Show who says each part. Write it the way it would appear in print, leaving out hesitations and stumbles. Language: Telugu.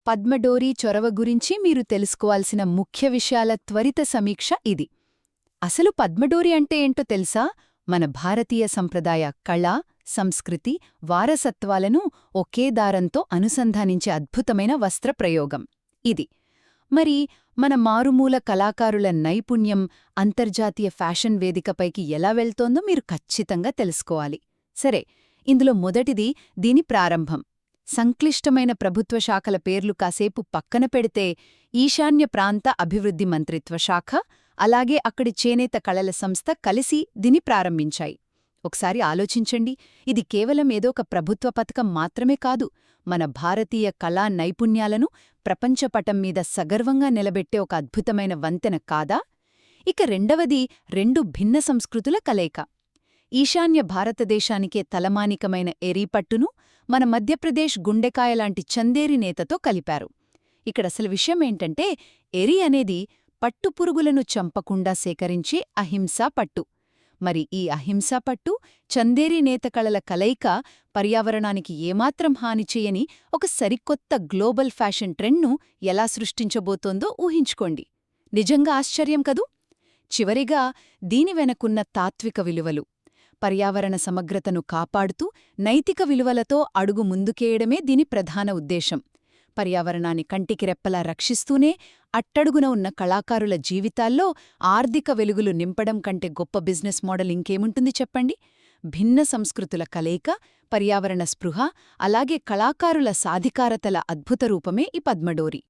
Speaker 1: పద్మడోరీ చొరవ గురించి మీరు తెలుసుకోవాల్సిన ముఖ్య విషయాల త్వరిత సమీక్ష ఇది. అసలు పద్మడోరీ అంటే ఏంటో తెలుసా? మన భారతీయ సంప్రదాయ కళ, సంస్కృతి, వారసత్వాలను ఒకే దారంతో అనుసంధానించే అద్భుతమైన వస్త్ర ప్రయోగం ఇది. మరి మన మారుమూల కళాకారుల నైపుణ్యం అంతర్జాతీయ ఫ్యాషన్ వేదికపైకి ఎలా వెళ్తోందో మీరు ఖచ్చితంగా తెలుసుకోవాలి. సరే, ఇందులో మొదటిది దీని ప్రారంభం. సంక్లిష్టమైన ప్రభుత్వ శాఖల పేర్లు కాసేపు పక్కన పెడితే ఈశాన్య ప్రాంత అభివృద్ధి మంత్రిత్వ శాఖ, అలాగే అక్కడి చేనేత కళల సంస్థ కలిసి దీని ప్రారంభించాయి. ఒకసారి ఆలోచించండి, ఇది కేవలం ఏదో ఒక ప్రభుత్వ పథకం మాత్రమే కాదు, మన భారతీయ కళా నైపుణ్యాలను ప్రపంచపటం మీద సగర్వంగా నిలబెట్టే ఒక అద్భుతమైన వంతెన కాదా? ఇక రెండవది రెండు భిన్న సంస్కృతుల కలయిక. ఈశాన్య భారతదేశానికే తలమానికమైన ఎరీపట్టును మన మధ్యప్రదేశ్ గుండెకాయలాంటి చందేరి నేతతో కలిపారు. ఇక్కడసలు విషయమేంటంటే, ఎరి అనేది పట్టుపురుగులను చంపకుండా సేకరించే అహింసా పట్టు. మరి ఈ అహింసా పట్టు, చందేరి నేత కళల కలయిక పర్యావరణానికి ఏమాత్రం హాని చేయని ఒక సరికొత్త గ్లోబల్ ఫ్యాషన్ ట్రెండ్ను ఎలా సృష్టించబోతోందో ఊహించుకోండి. నిజంగా ఆశ్చర్యం కదూ? చివరిగా దీని వెనకున్న తాత్విక విలువలు. పర్యావరణ సమగ్రతను కాపాడుతూ నైతిక విలువలతో అడుగు ముందుకేయడమే దీని ప్రధాన ఉద్దేశం. పర్యావరణాన్ని కంటికి రెప్పలా రక్షిస్తూనే అట్టడుగున ఉన్న కళాకారుల జీవితాల్లో ఆర్థిక వెలుగులు నింపడం కంటే గొప్ప బిజినెస్ మోడల్ ఇంకేముంటుంది చెప్పండి? భిన్న సంస్కృతుల కలయిక, పర్యావరణ స్పృహ, అలాగే కళాకారుల సాధికారతల అద్భుత రూపమే ఈ పద్మడోరీ.